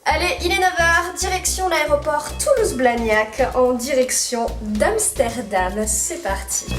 Allez, il est 9h, direction l'aéroport Toulouse-Blagnac, en direction d'Amsterdam. C'est parti.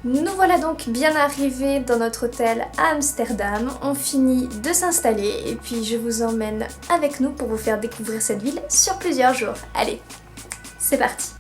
Nous voilà donc bien arrivés dans notre hôtel à Amsterdam. On finit de s'installer et puis je vous emmène avec nous pour vous faire découvrir cette ville sur plusieurs jours. Allez, c'est parti!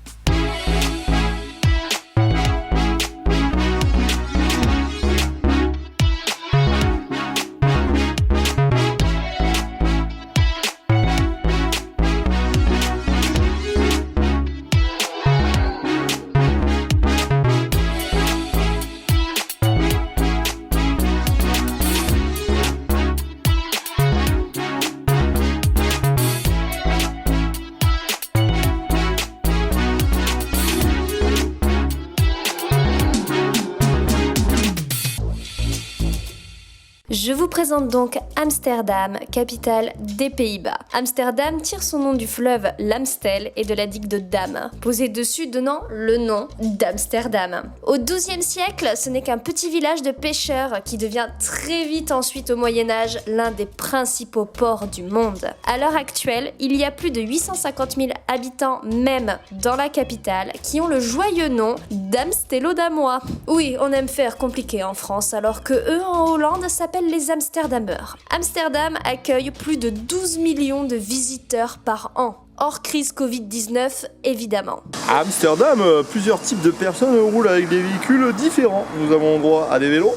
Je vous présente donc Amsterdam, capitale des Pays-Bas. Amsterdam tire son nom du fleuve l'Amstel et de la digue de Dam, posée dessus donnant le nom d'Amsterdam. Au XIIe siècle, ce n'est qu'un petit village de pêcheurs qui devient très vite ensuite au Moyen-Âge l'un des principaux ports du monde. À l'heure actuelle, il y a plus de 850 000 habitants même dans la capitale qui ont le joyeux nom d'Amstellodamois. Oui, on aime faire compliqué en France alors que eux en Hollande s'appellent les Amsterdamers. Amsterdam accueille plus de 12 millions de visiteurs par an. Hors crise Covid-19, évidemment. À Amsterdam, plusieurs types de personnes roulent avec des véhicules différents. Nous avons droit à des vélos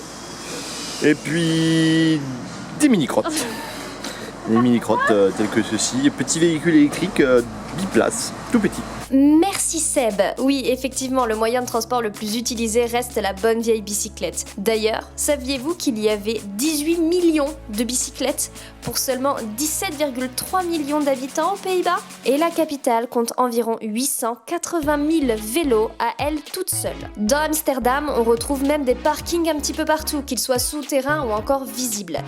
et puis des mini-crottes. Des mini-crottes tels que ceci, petits véhicules électriques biplaces, tout petits. Merci Seb. Oui, effectivement, le moyen de transport le plus utilisé reste la bonne vieille bicyclette. D'ailleurs, saviez-vous qu'il y avait 18 millions de bicyclettes pour seulement 17,3 millions d'habitants aux Pays-Bas? Et la capitale compte environ 880 000 vélos à elle toute seule. Dans Amsterdam, on retrouve même des parkings un petit peu partout, qu'ils soient souterrains ou encore visibles.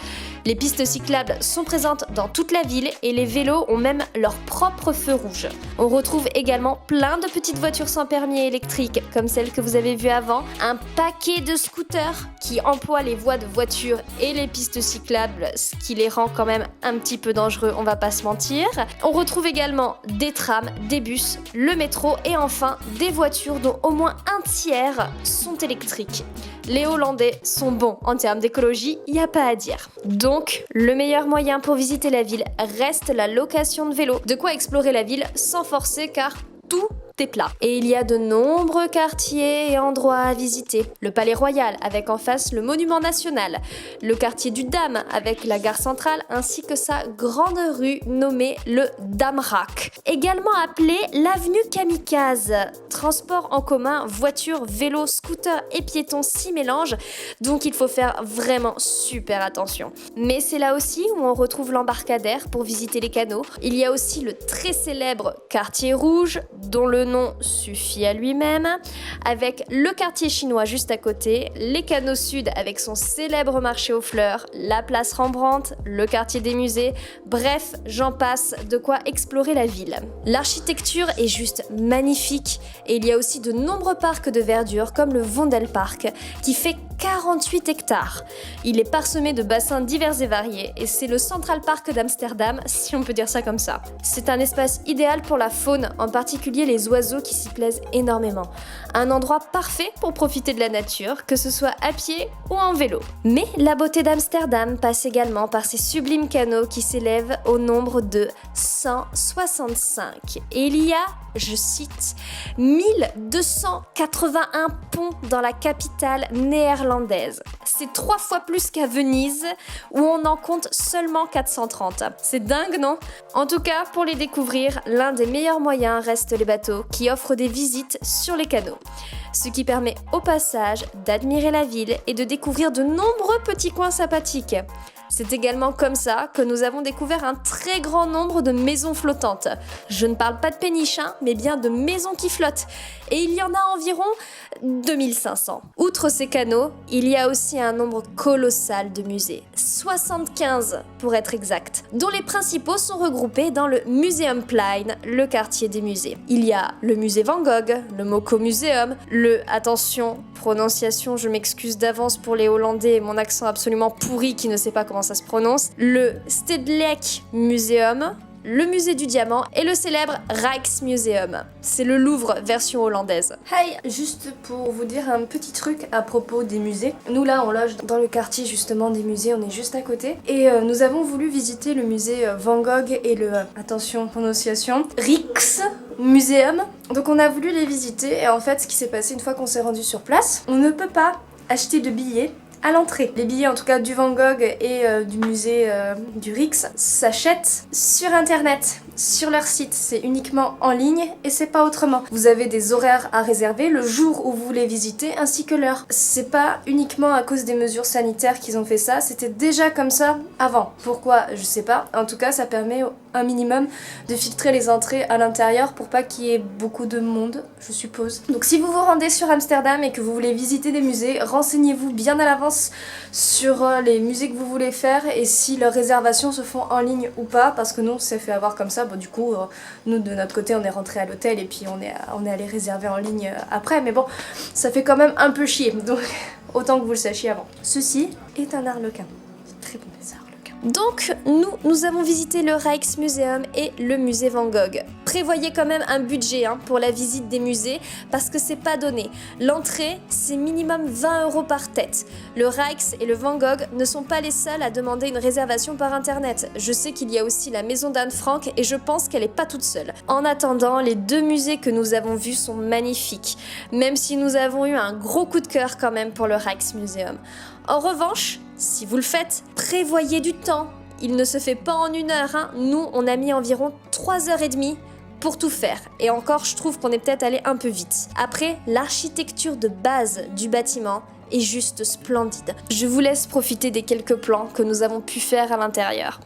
Les pistes cyclables sont présentes dans toute la ville et les vélos ont même leur propre feu rouge. On retrouve également plein de petites voitures sans permis électriques, comme celle que vous avez vue avant, un paquet de scooters qui emploient les voies de voiture et les pistes cyclables, ce qui les rend quand même un petit peu dangereux, on va pas se mentir. On retrouve également des trams, des bus, le métro et enfin des voitures dont au moins un tiers sont électriques. Les Hollandais sont bons en termes d'écologie, y a pas à dire. Donc, le meilleur moyen pour visiter la ville reste la location de vélos. De quoi explorer la ville sans forcer car tout est plat. Et il y a de nombreux quartiers et endroits à visiter. Le Palais Royal avec en face le Monument National, le quartier du Dam avec la gare centrale ainsi que sa grande rue nommée le Damrak. Également appelée l'avenue Kamikaze. Transport en commun, voitures, vélos, scooters et piétons s'y mélangent, donc il faut faire vraiment super attention. Mais c'est là aussi où on retrouve l'embarcadère pour visiter les canaux. Il y a aussi le très célèbre quartier rouge, dont le nom suffit à lui-même, avec le quartier chinois juste à côté, les canaux sud avec son célèbre marché aux fleurs, la place Rembrandt, le quartier des musées, bref, j'en passe, de quoi explorer la ville. L'architecture est juste magnifique et il y a aussi de nombreux parcs de verdure comme le Vondelpark qui fait 48 hectares. Il est parsemé de bassins divers et variés et c'est le Central Park d'Amsterdam, si on peut dire ça comme ça. C'est un espace idéal pour la faune, en particulier les oiseaux qui s'y plaisent énormément. Un endroit parfait pour profiter de la nature, que ce soit à pied ou en vélo. Mais la beauté d'Amsterdam passe également par ses sublimes canaux qui s'élèvent au nombre de 165. Et il y a, je cite, 1281 ponts dans la capitale néerlandaise. C'est 3 fois plus qu'à Venise, où on en compte seulement 430. C'est dingue, non? En tout cas, pour les découvrir, l'un des meilleurs moyens reste les bateaux, qui offrent des visites sur les canaux. ce qui permet au passage d'admirer la ville et de découvrir de nombreux petits coins sympathiques. C'est également comme ça que nous avons découvert un très grand nombre de maisons flottantes. Je ne parle pas de péniches, mais bien de maisons qui flottent. Et il y en a environ 2500. Outre ces canaux, il y a aussi un nombre colossal de musées, 75 pour être exact, dont les principaux sont regroupés dans le Museumplein, le quartier des musées. Il y a le musée Van Gogh, le Moko Museum, attention, prononciation, je m'excuse d'avance pour les Hollandais et mon accent absolument pourri qui ne sait pas comment ça se prononce, le Stedelijk Museum, le musée du diamant et le célèbre Rijksmuseum. C'est le Louvre version hollandaise. Hey, juste pour vous dire un petit truc à propos des musées. Nous là, on loge dans le quartier justement des musées, on est juste à côté. Et nous avons voulu visiter le musée Van Gogh et le, attention prononciation, Rijksmuseum. Donc on a voulu les visiter et en fait ce qui s'est passé une fois qu'on s'est rendu sur place, on ne peut pas acheter de billets à l'entrée. Les billets en tout cas du Van Gogh et du musée du Rijks s'achètent sur internet, sur leur site. C'est uniquement en ligne et c'est pas autrement. Vous avez des horaires à réserver le jour où vous voulez visiter ainsi que l'heure. C'est pas uniquement à cause des mesures sanitaires qu'ils ont fait ça, c'était déjà comme ça avant. Pourquoi? Je sais pas. En tout cas ça permet un minimum de filtrer les entrées à l'intérieur pour pas qu'il y ait beaucoup de monde, je suppose. Donc si vous vous rendez sur Amsterdam et que vous voulez visiter des musées, renseignez-vous bien à l'avance sur les musées que vous voulez faire et si leurs réservations se font en ligne ou pas, parce que nous on s'est fait avoir comme ça. Bon du coup nous de notre côté on est rentré à l'hôtel et puis on est allé réserver en ligne après, mais bon ça fait quand même un peu chier, donc autant que vous le sachiez avant. Ceci est un arlequin, très bon les arlequins. Donc nous avons visité le Rijksmuseum et le musée Van Gogh. Prévoyez quand même un budget pour la visite des musées parce que c'est pas donné. L'entrée c'est minimum 20 € par tête. Le Rijks et le Van Gogh ne sont pas les seuls à demander une réservation par internet. Je sais qu'il y a aussi la maison d'Anne Frank et je pense qu'elle est pas toute seule. En attendant, les deux musées que nous avons vus sont magnifiques, même si nous avons eu un gros coup de cœur quand même pour le Rijksmuseum. En revanche, si vous le faites, prévoyez du temps. Il ne se fait pas en 1 heure. Nous, on a mis environ 3h30 pour tout faire. Et encore, je trouve qu'on est peut-être allé un peu vite. Après, l'architecture de base du bâtiment est juste splendide. Je vous laisse profiter des quelques plans que nous avons pu faire à l'intérieur.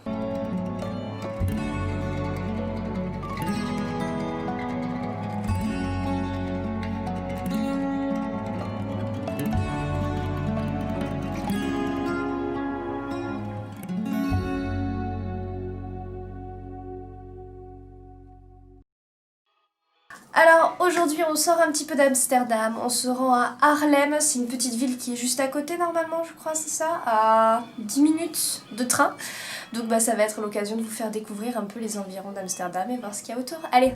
Alors aujourd'hui on sort un petit peu d'Amsterdam, on se rend à Haarlem, c'est une petite ville qui est juste à côté normalement je crois, c'est ça, à 10 minutes de train. Donc ça va être l'occasion de vous faire découvrir un peu les environs d'Amsterdam et voir ce qu'il y a autour. Allez,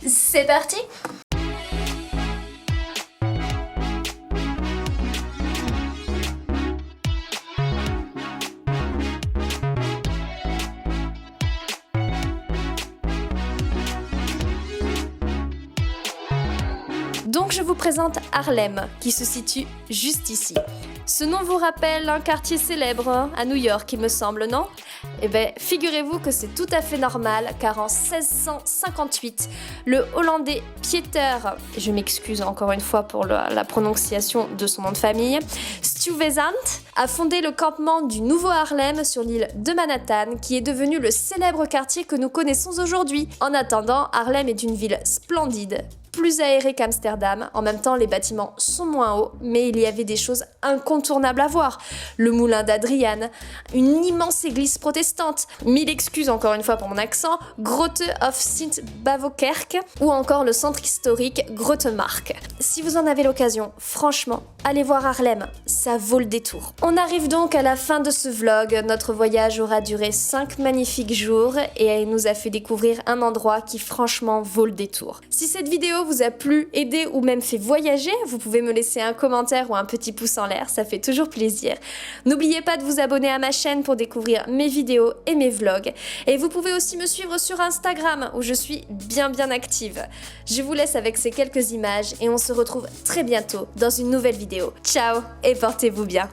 c'est parti! Donc je vous présente Haarlem, qui se situe juste ici. Ce nom vous rappelle un quartier célèbre à New York, il me semble, non? Eh bien, figurez-vous que c'est tout à fait normal, car en 1658, le Hollandais Pieter, je m'excuse encore une fois pour la prononciation de son nom de famille, Stuyvesant, a fondé le campement du Nouveau Haarlem sur l'île de Manhattan, qui est devenu le célèbre quartier que nous connaissons aujourd'hui. En attendant, Haarlem est une ville splendide, plus aérée qu'Amsterdam. En même temps, les bâtiments sont moins hauts, mais il y avait des choses incontournables à voir. Le moulin d'Adriaan, une immense église protestante, 1000 excuses encore une fois pour mon accent, Grote of Sint Bavokerk, ou encore le centre historique Grotemark. Si vous en avez l'occasion, franchement, allez voir Haarlem, ça vaut le détour. On arrive donc à la fin de ce vlog. Notre voyage aura duré 5 magnifiques jours et il nous a fait découvrir un endroit qui franchement vaut le détour. Si cette vidéo vous a plu, aidé ou même fait voyager, vous pouvez me laisser un commentaire ou un petit pouce en l'air, ça fait toujours plaisir. N'oubliez pas de vous abonner à ma chaîne pour découvrir mes vidéos et mes vlogs. Et vous pouvez aussi me suivre sur Instagram où je suis bien active. Je vous laisse avec ces quelques images et on se retrouve très bientôt dans une nouvelle vidéo. Ciao et portez-vous bien.